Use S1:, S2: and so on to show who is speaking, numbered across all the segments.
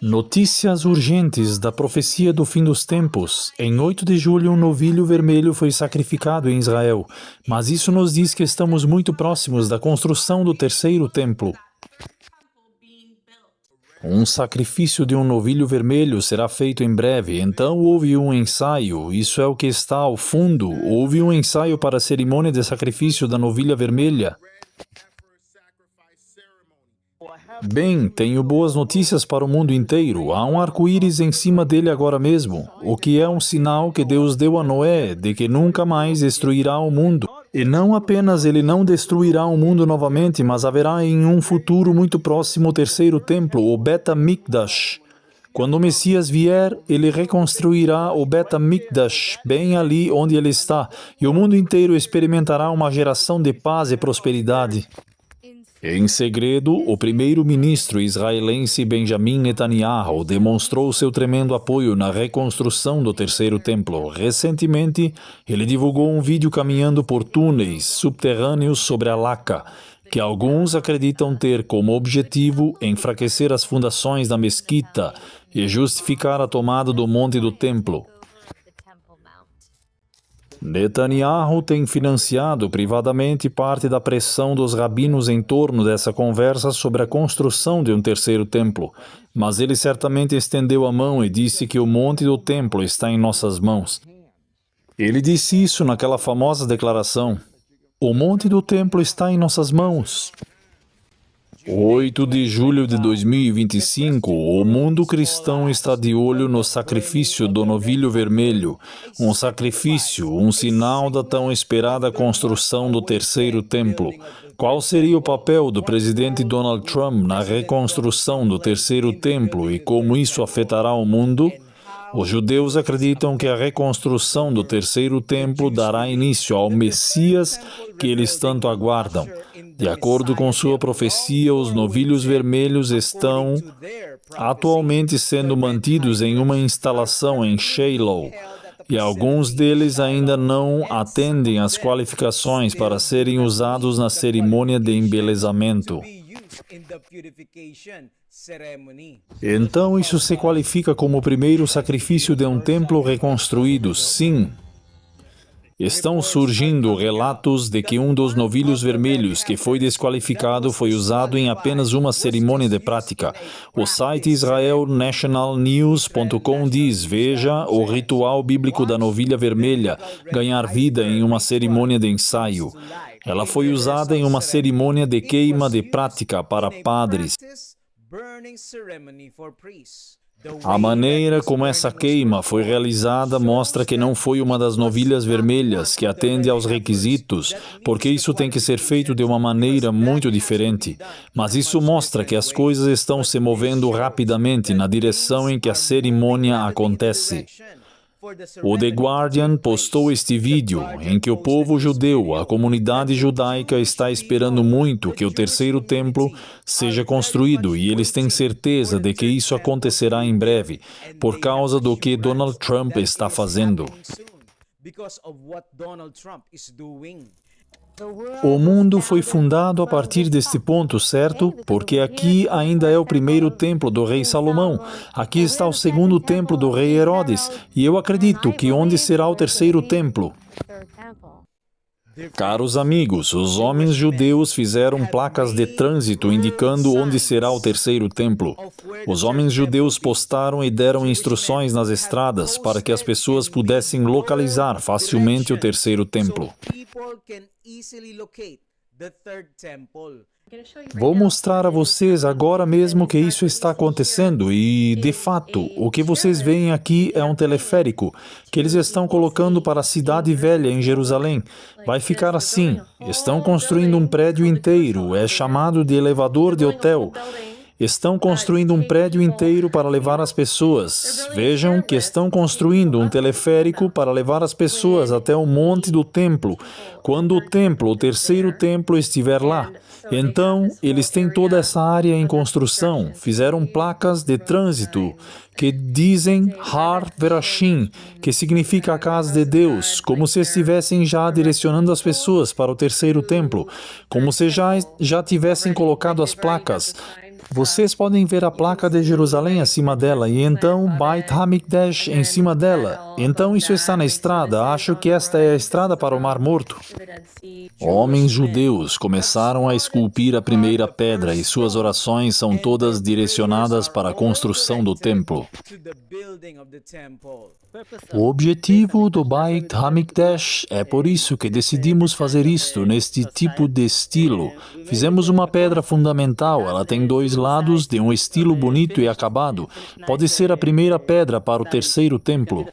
S1: Notícias urgentes da profecia do fim dos tempos. Em 8 de julho, um novilho vermelho foi sacrificado em Israel, mas isso nos diz que estamos muito próximos da construção do terceiro templo. Um sacrifício de um novilho vermelho será feito em breve, então houve um ensaio, isso é o que está ao fundo. Houve um ensaio para a cerimônia de sacrifício da novilha vermelha. Bem, tenho boas notícias para o mundo inteiro. Há um arco-íris em cima dele agora mesmo, o que é um sinal que Deus deu a Noé de que nunca mais destruirá o mundo. E não apenas ele não destruirá o mundo novamente, mas haverá em um futuro muito próximo o terceiro templo, o Bet HaMikdash. Quando o Messias vier, ele reconstruirá o Bet HaMikdash bem ali onde ele está, e o mundo inteiro experimentará uma geração de paz e prosperidade. Em segredo, o primeiro-ministro israelense Benjamin Netanyahu demonstrou seu tremendo apoio na reconstrução do terceiro templo. Recentemente, ele divulgou um vídeo caminhando por túneis subterrâneos sobre a Laca, que alguns acreditam ter como objetivo enfraquecer as fundações da mesquita e justificar a tomada do monte do templo. Netanyahu tem financiado privadamente parte da pressão dos rabinos em torno dessa conversa sobre a construção de um terceiro templo, mas ele certamente estendeu a mão e disse que o monte do templo está em nossas mãos. Ele disse isso naquela famosa declaração: "O monte do templo está em nossas mãos." 8 de julho de 2025, o mundo cristão está de olho no sacrifício do novilho vermelho, um sacrifício, um sinal da tão esperada construção do terceiro templo. Qual seria o papel do presidente Donald Trump na reconstrução do terceiro templo e como isso afetará o mundo? Os judeus acreditam que a reconstrução do terceiro templo dará início ao Messias que eles tanto aguardam. De acordo com sua profecia, os novilhos vermelhos estão atualmente sendo mantidos em uma instalação em Shiloh, e alguns deles ainda não atendem às qualificações para serem usados na cerimônia de embelezamento. Então isso se qualifica como o primeiro sacrifício de um templo reconstruído, sim. Estão surgindo relatos de que um dos novilhos vermelhos que foi desqualificado foi usado em apenas uma cerimônia de prática. O site israelnationalnews.com diz: veja o ritual bíblico da novilha vermelha ganhar vida em uma cerimônia de ensaio. Ela foi usada em uma cerimônia de queima de prática para padres. A maneira como essa queima foi realizada mostra que não foi uma das novilhas vermelhas que atende aos requisitos, porque isso tem que ser feito de uma maneira muito diferente. Mas isso mostra que as coisas estão se movendo rapidamente na direção em que a cerimônia acontece. O The Guardian postou este vídeo em que o povo judeu, a comunidade judaica, está esperando muito que o terceiro templo seja construído e eles têm certeza de que isso acontecerá em breve, por causa do que Donald Trump está fazendo. O mundo foi fundado a partir deste ponto, certo? Porque aqui ainda é o primeiro templo do rei Salomão. Aqui está o segundo templo do rei Herodes. E eu acredito que onde será o terceiro templo? Caros amigos, os homens judeus fizeram placas de trânsito indicando onde será o terceiro templo. Os homens judeus postaram e deram instruções nas estradas para que as pessoas pudessem localizar facilmente o terceiro templo. Vou mostrar a vocês agora mesmo que isso está acontecendo e, de fato, o que vocês veem aqui é um teleférico que eles estão colocando para a Cidade Velha em Jerusalém. Vai ficar assim. Estão construindo um prédio inteiro, é chamado de elevador de hotel. Estão construindo um prédio inteiro para levar as pessoas. Vejam que estão construindo um teleférico para levar as pessoas até o monte do templo, quando o templo, o terceiro templo, estiver lá. Então, eles têm toda essa área em construção. Fizeram placas de trânsito que dizem Har Verashim, que significa a casa de Deus, como se estivessem já direcionando as pessoas para o terceiro templo, como se já tivessem colocado as placas. Vocês podem ver a placa de Jerusalém acima dela e então Beit HaMikdash em cima dela. Então isso está na estrada. Acho que esta é a estrada para o Mar Morto. Homens judeus começaram a esculpir a primeira pedra e suas orações são todas direcionadas para a construção do templo. O objetivo do Beit HaMikdash é por isso que decidimos fazer isto neste tipo de estilo. Fizemos uma pedra fundamental, ela tem dois lados de um estilo bonito e acabado. Pode ser a primeira pedra para o terceiro templo.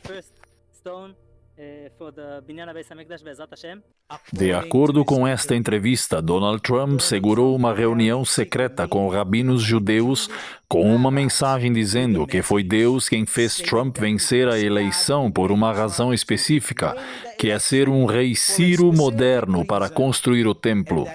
S1: De acordo com esta entrevista, Donald Trump segurou uma reunião secreta com rabinos judeus com uma mensagem dizendo que foi Deus quem fez Trump vencer a eleição por uma razão específica, que é ser um rei Ciro moderno para construir o templo.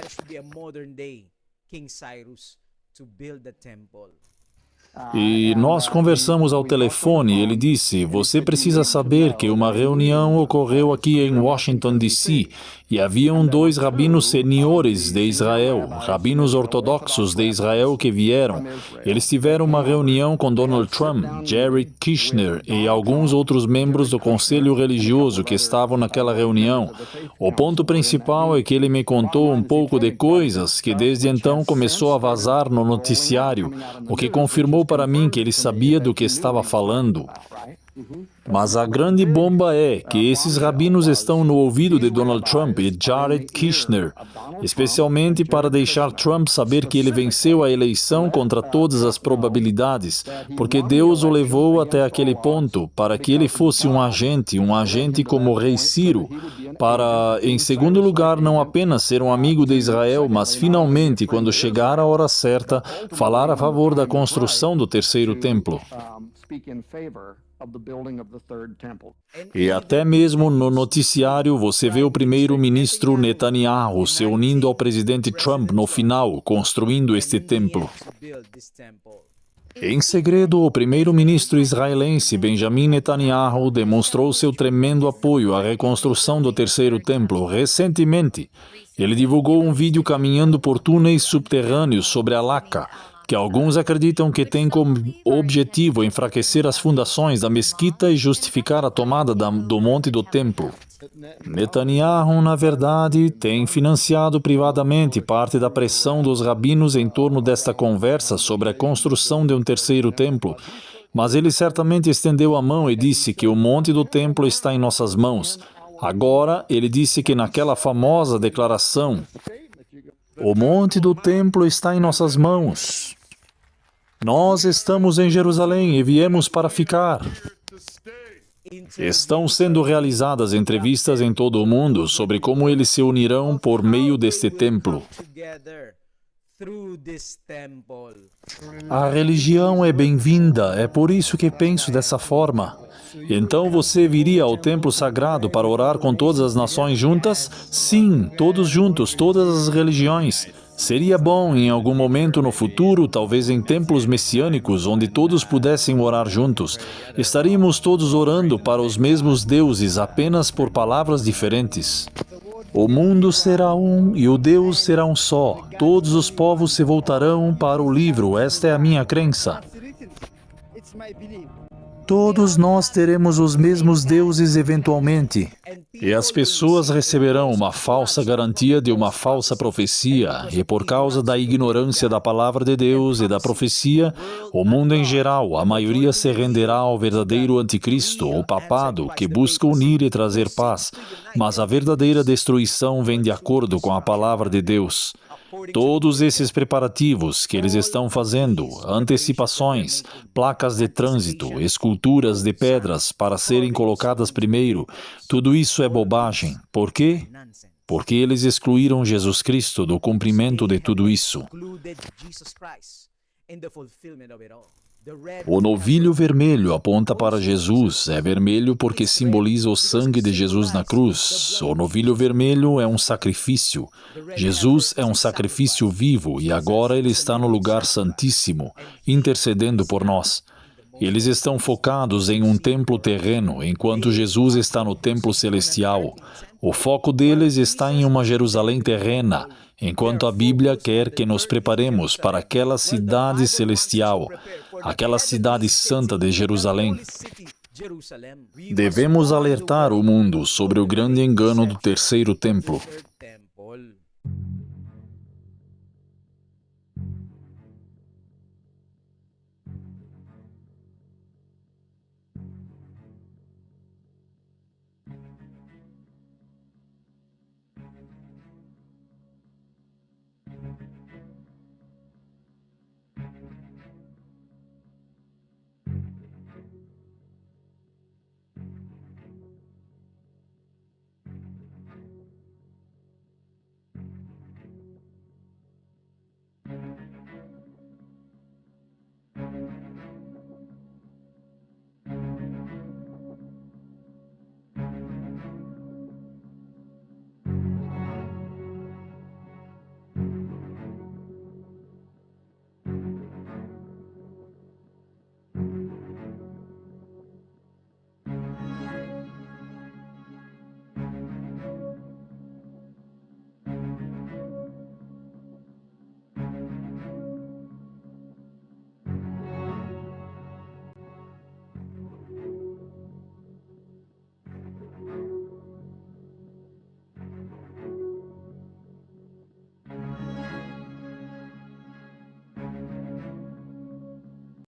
S1: E nós conversamos ao telefone e ele disse, você precisa saber que uma reunião ocorreu aqui em Washington, D.C. e haviam dois rabinos seniores de Israel, rabinos ortodoxos de Israel que vieram. Eles tiveram uma reunião com Donald Trump, Jared Kushner e alguns outros membros do conselho religioso que estavam naquela reunião. O ponto principal é que ele me contou um pouco de coisas que desde então começou a vazar no noticiário, o que confirmou para mim que ele sabia do que estava falando. Mas a grande bomba é que esses rabinos estão no ouvido de Donald Trump e Jared Kushner, especialmente para deixar Trump saber que ele venceu a eleição contra todas as probabilidades, porque Deus o levou até aquele ponto para que ele fosse um agente como o rei Ciro, para, em segundo lugar, não apenas ser um amigo de Israel, mas finalmente, quando chegar a hora certa, falar a favor da construção do terceiro templo. E até mesmo no noticiário você vê o primeiro-ministro Netanyahu se unindo ao presidente Trump no final, construindo este templo. Em segredo, o primeiro-ministro israelense Benjamin Netanyahu demonstrou seu tremendo apoio à reconstrução do terceiro templo recentemente. Ele divulgou um vídeo caminhando por túneis subterrâneos sobre a Laca, que alguns acreditam que tem como objetivo enfraquecer as fundações da mesquita e justificar a tomada do monte do templo. Netanyahu, na verdade, tem financiado privadamente parte da pressão dos rabinos em torno desta conversa sobre a construção de um terceiro templo, mas ele certamente estendeu a mão e disse que o monte do templo está em nossas mãos. Agora, ele disse que naquela famosa declaração, o monte do templo está em nossas mãos. Nós estamos em Jerusalém e viemos para ficar. Estão sendo realizadas entrevistas em todo o mundo sobre como eles se unirão por meio deste templo. A religião é bem-vinda, é por isso que penso dessa forma. Então você viria ao templo sagrado para orar com todas as nações juntas? Sim, todos juntos, todas as religiões. Seria bom, em algum momento no futuro, talvez em templos messiânicos, onde todos pudessem orar juntos. Estaríamos todos orando para os mesmos deuses, apenas por palavras diferentes. O mundo será um e o Deus será um só. Todos os povos se voltarão para o livro. Esta é a minha crença. Todos nós teremos os mesmos deuses eventualmente. E as pessoas receberão uma falsa garantia de uma falsa profecia, e por causa da ignorância da palavra de Deus e da profecia, o mundo em geral, a maioria se renderá ao verdadeiro anticristo, o papado, que busca unir e trazer paz, mas a verdadeira destruição vem de acordo com a palavra de Deus. Todos esses preparativos que eles estão fazendo, antecipações, placas de trânsito, esculturas de pedras para serem colocadas primeiro, tudo isso é bobagem. Por quê? Porque eles excluíram Jesus Cristo do cumprimento de tudo isso. O novilho vermelho aponta para Jesus. É vermelho porque simboliza o sangue de Jesus na cruz. O novilho vermelho é um sacrifício. Jesus é um sacrifício vivo e agora ele está no lugar santíssimo, intercedendo por nós. Eles estão focados em um templo terreno, enquanto Jesus está no templo celestial. O foco deles está em uma Jerusalém terrena, enquanto a Bíblia quer que nos preparemos para aquela cidade celestial, aquela cidade santa de Jerusalém. Devemos alertar o mundo sobre o grande engano do terceiro templo.